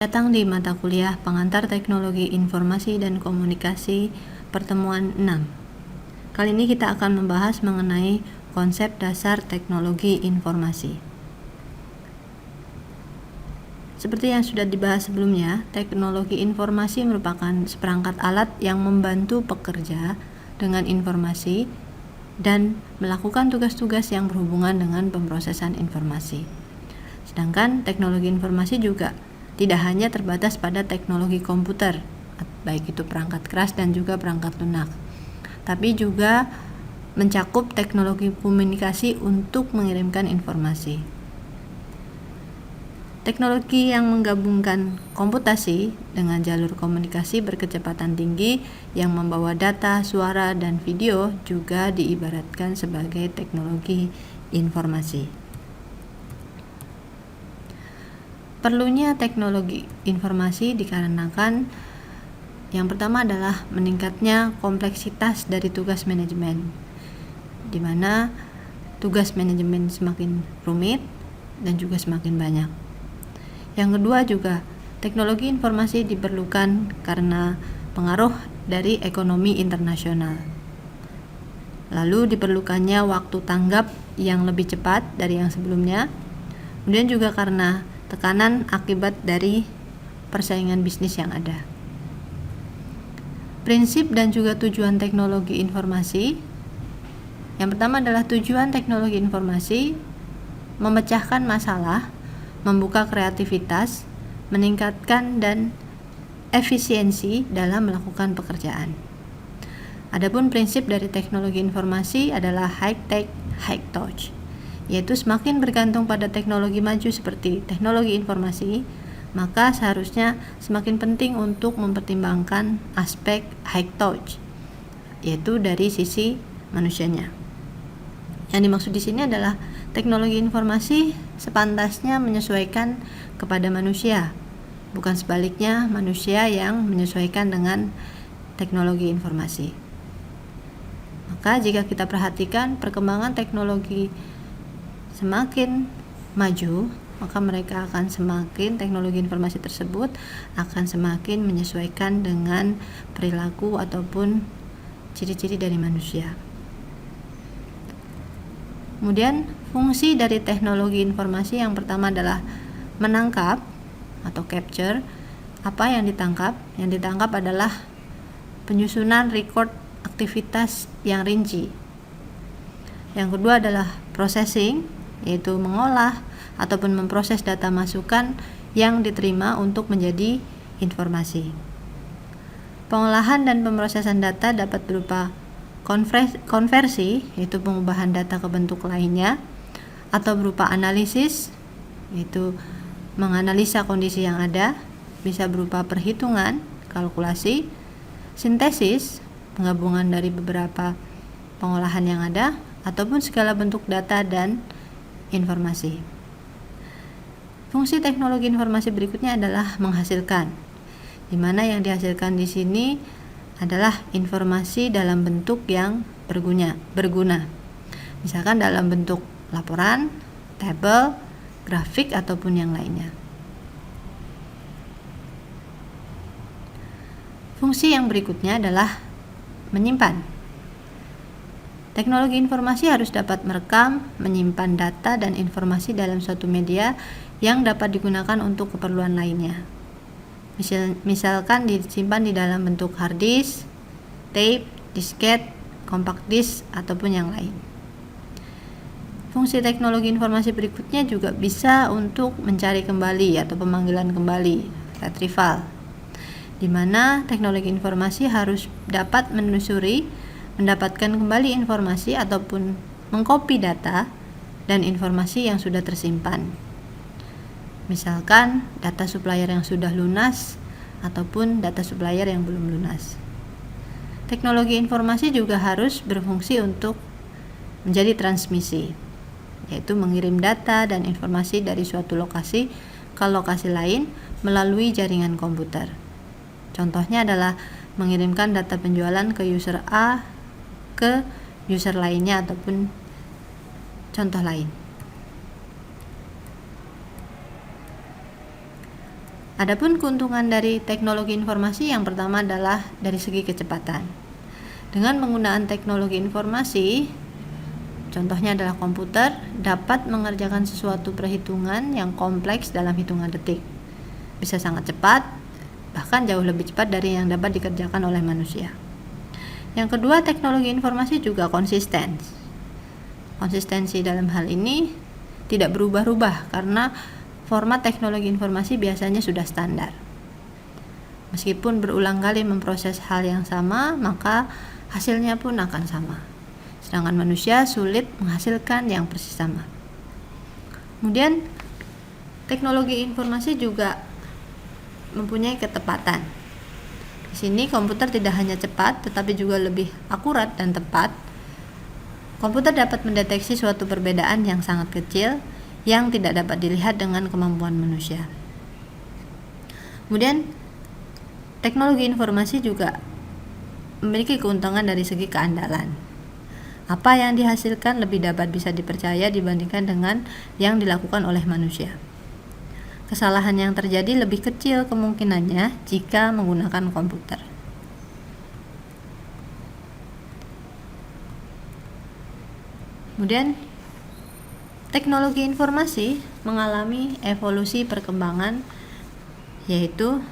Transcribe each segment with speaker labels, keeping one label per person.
Speaker 1: Datang di mata kuliah Pengantar Teknologi Informasi dan Komunikasi pertemuan 6. Kali ini kita akan membahas mengenai konsep dasar teknologi informasi. Seperti yang sudah dibahas sebelumnya, teknologi informasi merupakan seperangkat alat yang membantu pekerja dengan informasi dan melakukan tugas-tugas yang berhubungan dengan pemrosesan informasi. Sedangkan teknologi informasi juga tidak hanya terbatas pada teknologi komputer, baik itu perangkat keras dan juga perangkat lunak, tapi juga mencakup teknologi komunikasi untuk mengirimkan informasi. Teknologi yang menggabungkan komputasi dengan jalur komunikasi berkecepatan tinggi yang membawa data, suara, dan video juga diibaratkan sebagai teknologi informasi. Perlunya teknologi informasi dikarenakan yang pertama adalah meningkatnya kompleksitas dari tugas manajemen, di mana tugas manajemen semakin rumit dan juga semakin banyak. Yang kedua juga teknologi informasi diperlukan karena pengaruh dari ekonomi internasional. Lalu diperlukannya waktu tanggap yang lebih cepat dari yang sebelumnya. Kemudian juga karena tekanan akibat dari persaingan bisnis yang ada. Prinsip dan juga tujuan teknologi informasi. Yang pertama adalah tujuan teknologi informasi memecahkan masalah, membuka kreativitas, meningkatkan dan efisiensi dalam melakukan pekerjaan. Adapun prinsip dari teknologi informasi adalah high tech, high touch, yaitu semakin bergantung pada teknologi maju seperti teknologi informasi, maka seharusnya semakin penting untuk mempertimbangkan aspek high touch, yaitu dari sisi manusianya. Yang dimaksud di sini adalah teknologi informasi sepantasnya menyesuaikan kepada manusia, bukan sebaliknya manusia yang menyesuaikan dengan teknologi informasi. Maka jika kita perhatikan perkembangan teknologi semakin maju, maka teknologi informasi tersebut akan semakin menyesuaikan dengan perilaku ataupun ciri-ciri dari manusia. Kemudian fungsi dari teknologi informasi yang pertama adalah menangkap atau capture apa yang ditangkap. Yang ditangkap adalah penyusunan record aktivitas yang rinci. Yang kedua adalah processing, yaitu mengolah ataupun memproses data masukan yang diterima untuk menjadi informasi. Pengolahan dan pemrosesan data dapat berupa konversi, yaitu pengubahan data ke bentuk lainnya, atau berupa analisis, yaitu menganalisa kondisi yang ada, bisa berupa perhitungan, kalkulasi, sintesis, penggabungan dari beberapa pengolahan yang ada, ataupun segala bentuk data dan informasi. Fungsi teknologi informasi berikutnya adalah menghasilkan, di mana yang dihasilkan di sini adalah informasi dalam bentuk yang berguna. Misalkan dalam bentuk laporan, tabel, grafik ataupun yang lainnya. Fungsi yang berikutnya adalah menyimpan. Teknologi informasi harus dapat merekam, menyimpan data dan informasi dalam suatu media yang dapat digunakan untuk keperluan lainnya. Misalkan disimpan di dalam bentuk hard disk, tape, disket, compact disk, ataupun yang lain. Fungsi teknologi informasi berikutnya juga bisa untuk mencari kembali atau pemanggilan kembali, retrieval, di mana teknologi informasi harus dapat menelusuri, mendapatkan kembali informasi ataupun mengcopy data dan informasi yang sudah tersimpan. Misalkan data supplier yang sudah lunas ataupun data supplier yang belum lunas. Teknologi informasi juga harus berfungsi untuk menjadi transmisi, yaitu mengirim data dan informasi dari suatu lokasi ke lokasi lain melalui jaringan komputer. Contohnya adalah mengirimkan data penjualan ke user A ke user lainnya ataupun contoh lain. Adapun keuntungan dari teknologi informasi yang pertama adalah dari segi kecepatan. Dengan penggunaan teknologi informasi, contohnya adalah komputer, dapat mengerjakan sesuatu perhitungan yang kompleks dalam hitungan detik. Bisa sangat cepat, bahkan jauh lebih cepat dari yang dapat dikerjakan oleh manusia. Yang kedua, teknologi informasi juga konsisten. Konsistensi dalam hal ini tidak berubah-ubah karena format teknologi informasi biasanya sudah standar. Meskipun berulang kali memproses hal yang sama, maka hasilnya pun akan sama. Sedangkan manusia sulit menghasilkan yang persis sama. Kemudian, teknologi informasi juga mempunyai ketepatan. Di sini komputer tidak hanya cepat, tetapi juga lebih akurat dan tepat. Komputer dapat mendeteksi suatu perbedaan yang sangat kecil yang tidak dapat dilihat dengan kemampuan manusia. Kemudian, teknologi informasi juga memiliki keuntungan dari segi keandalan. Apa yang dihasilkan lebih dapat bisa dipercaya dibandingkan dengan yang dilakukan oleh manusia. Kesalahan yang terjadi lebih kecil kemungkinannya jika menggunakan komputer. Kemudian, teknologi informasi mengalami evolusi perkembangan, yaitu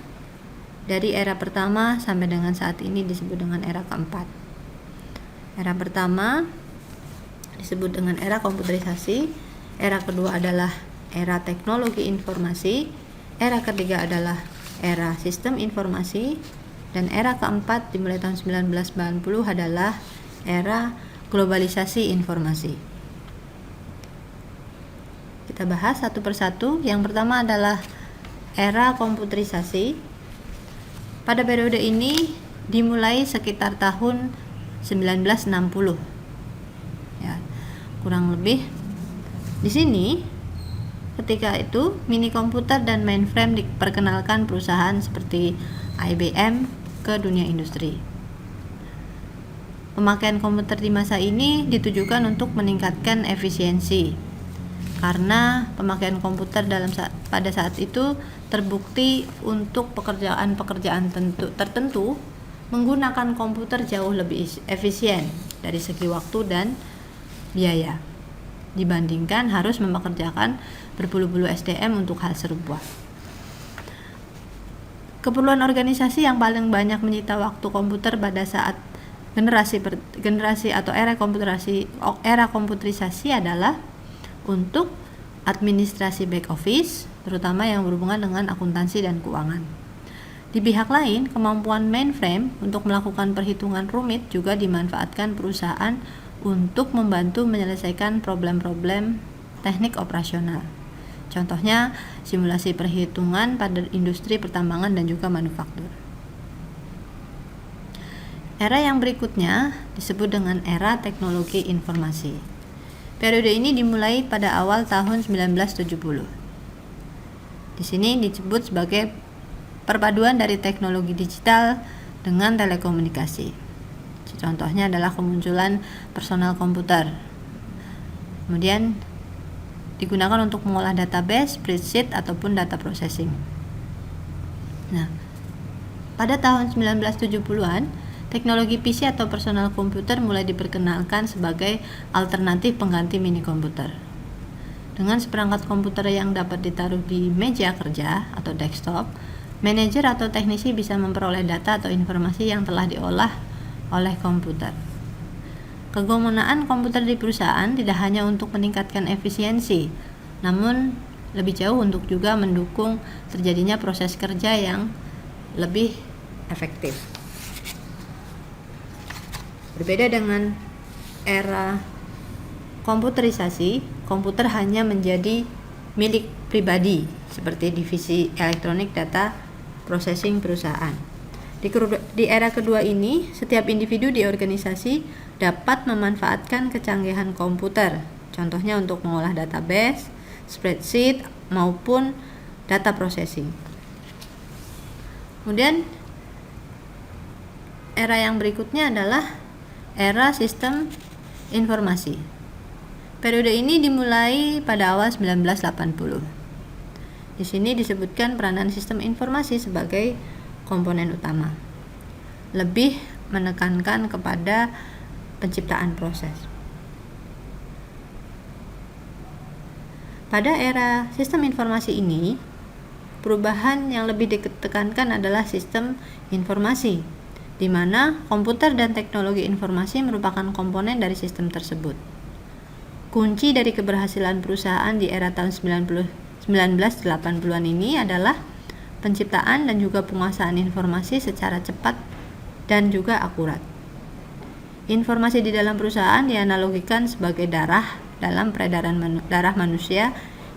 Speaker 1: dari era pertama sampai dengan saat ini disebut dengan era keempat. Era pertama disebut dengan era komputerisasi, era kedua adalah era teknologi informasi, era ketiga adalah era sistem informasi, dan era keempat dimulai tahun 1990 adalah era globalisasi informasi. Kita bahas satu persatu. Yang pertama adalah era komputerisasi. Pada periode ini dimulai sekitar tahun 1960. Ya, kurang lebih. Di sini ketika itu mini komputer dan mainframe diperkenalkan perusahaan seperti IBM ke dunia industri. Pemakaian komputer di masa ini ditujukan untuk meningkatkan efisiensi. Karena pemakaian komputer pada saat itu terbukti untuk pekerjaan-pekerjaan tertentu menggunakan komputer jauh lebih efisien dari segi waktu dan biaya dibandingkan harus mempekerjakan berpuluh-puluh SDM untuk hal serupa. Keperluan organisasi yang paling banyak menyita waktu komputer pada saat generasi atau era komputerisasi adalah untuk administrasi back office, terutama yang berhubungan dengan akuntansi dan keuangan. Di pihak lain, kemampuan mainframe untuk melakukan perhitungan rumit juga dimanfaatkan perusahaan untuk membantu menyelesaikan problem-problem teknik operasional. Contohnya, simulasi perhitungan pada industri pertambangan dan juga manufaktur. Era yang berikutnya disebut dengan era teknologi informasi. Periode ini dimulai pada awal tahun 1970. Di sini disebut sebagai perpaduan dari teknologi digital dengan telekomunikasi. Contohnya adalah kemunculan personal komputer. Kemudian digunakan untuk mengolah database, spreadsheet ataupun data processing. Nah, pada tahun 1970-an teknologi PC atau personal komputer mulai diperkenalkan sebagai alternatif pengganti mini komputer. Dengan seperangkat komputer yang dapat ditaruh di meja kerja atau desktop, manajer atau teknisi bisa memperoleh data atau informasi yang telah diolah oleh komputer. Kegunaan komputer di perusahaan tidak hanya untuk meningkatkan efisiensi, namun lebih jauh untuk juga mendukung terjadinya proses kerja yang lebih efektif. Berbeda dengan era komputerisasi, komputer hanya menjadi milik pribadi seperti divisi elektronik data processing perusahaan. Di era kedua ini, setiap individu di organisasi dapat memanfaatkan kecanggihan komputer, contohnya untuk mengolah database, spreadsheet, maupun data processing. Kemudian, era yang berikutnya adalah era sistem informasi. Periode ini dimulai pada awal 1980. Di sini disebutkan peranan sistem informasi sebagai komponen utama. Lebih menekankan kepada penciptaan proses. Pada era sistem informasi ini, perubahan yang lebih ditekankan adalah sistem informasi, di mana komputer dan teknologi informasi merupakan komponen dari sistem tersebut. Kunci dari keberhasilan perusahaan di era tahun 1980-an ini adalah penciptaan dan juga penguasaan informasi secara cepat dan juga akurat. Informasi di dalam perusahaan dianalogikan sebagai darah dalam peredaran darah manusia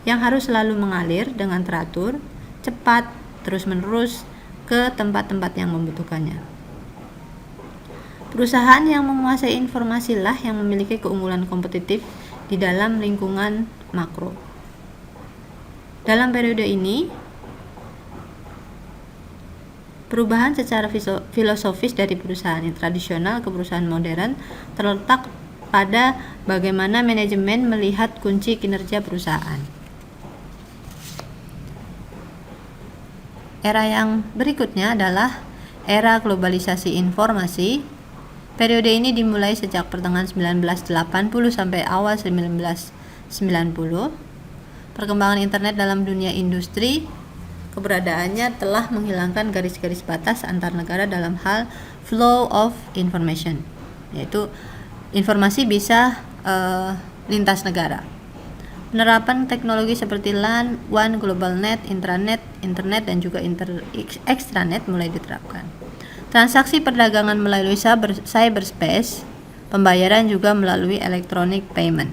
Speaker 1: yang harus selalu mengalir dengan teratur, cepat, terus-menerus ke tempat-tempat yang membutuhkannya. Perusahaan yang menguasai informasilah yang memiliki keunggulan kompetitif di dalam lingkungan makro. Dalam periode ini, perubahan secara filosofis dari perusahaan yang tradisional ke perusahaan modern terletak pada bagaimana manajemen melihat kunci kinerja perusahaan. Era yang berikutnya adalah era globalisasi informasi. Periode ini dimulai sejak pertengahan 1980 sampai awal 1990. Perkembangan internet dalam dunia industri, keberadaannya telah menghilangkan garis-garis batas antar negara dalam hal flow of information, yaitu informasi bisa lintas negara. Penerapan teknologi seperti LAN, WAN, Global Net, Intranet, Internet, dan juga Extranet mulai diterapkan. Transaksi perdagangan melalui cyberspace, pembayaran juga melalui electronic payment.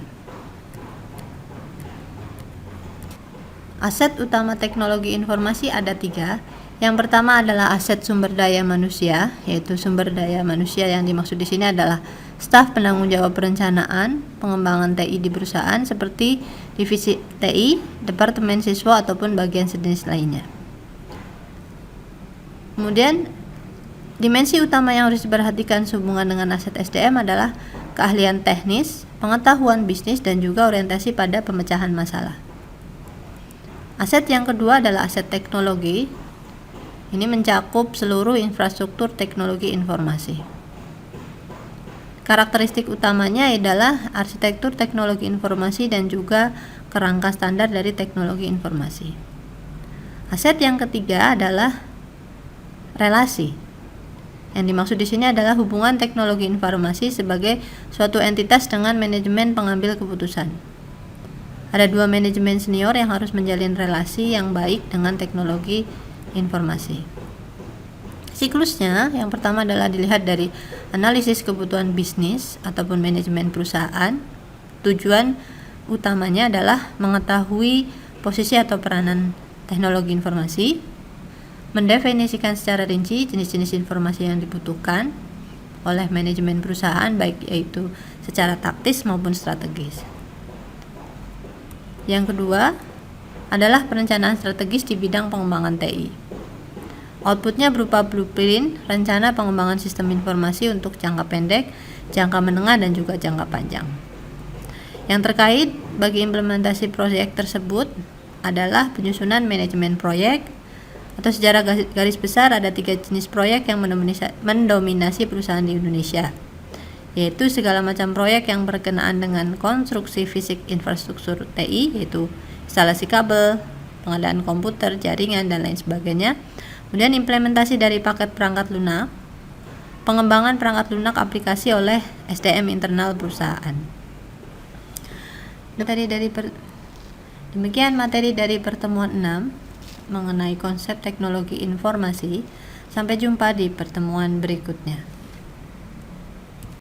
Speaker 1: Aset utama teknologi informasi ada 3. Yang pertama adalah aset sumber daya manusia, yaitu sumber daya manusia yang dimaksud di sini adalah staf penanggung jawab perencanaan, pengembangan TI di perusahaan seperti divisi TI, departemen siswa ataupun bagian sejenis lainnya. Kemudian dimensi utama yang harus diperhatikan sehubungan dengan aset SDM adalah keahlian teknis, pengetahuan bisnis, dan juga orientasi pada pemecahan masalah. Aset yang kedua adalah aset teknologi. Ini mencakup seluruh infrastruktur teknologi informasi. Karakteristik utamanya adalah arsitektur teknologi informasi dan juga kerangka standar dari teknologi informasi. Aset yang ketiga adalah relasi. Yang dimaksud di sini adalah hubungan teknologi informasi sebagai suatu entitas dengan manajemen pengambil keputusan. Ada 2 manajemen senior yang harus menjalin relasi yang baik dengan teknologi informasi. Siklusnya, yang pertama adalah dilihat dari analisis kebutuhan bisnis ataupun manajemen perusahaan. Tujuan utamanya adalah mengetahui posisi atau peranan teknologi informasi, mendefinisikan secara rinci jenis-jenis informasi yang dibutuhkan oleh manajemen perusahaan, baik yaitu secara taktis maupun strategis. Yang kedua adalah perencanaan strategis di bidang pengembangan TI. Outputnya berupa blueprint, rencana pengembangan sistem informasi untuk jangka pendek, jangka menengah, dan juga jangka panjang. Yang terkait bagi implementasi proyek tersebut adalah penyusunan manajemen proyek. Atau secara garis besar ada 3 jenis proyek yang mendominasi perusahaan di Indonesia, yaitu segala macam proyek yang berkenaan dengan konstruksi fisik infrastruktur TI, yaitu instalasi kabel, pengadaan komputer, jaringan, dan lain sebagainya. Kemudian implementasi dari paket perangkat lunak, pengembangan perangkat lunak aplikasi oleh SDM internal perusahaan. Demikian materi dari pertemuan 6 mengenai konsep teknologi informasi. Sampai jumpa di pertemuan berikutnya.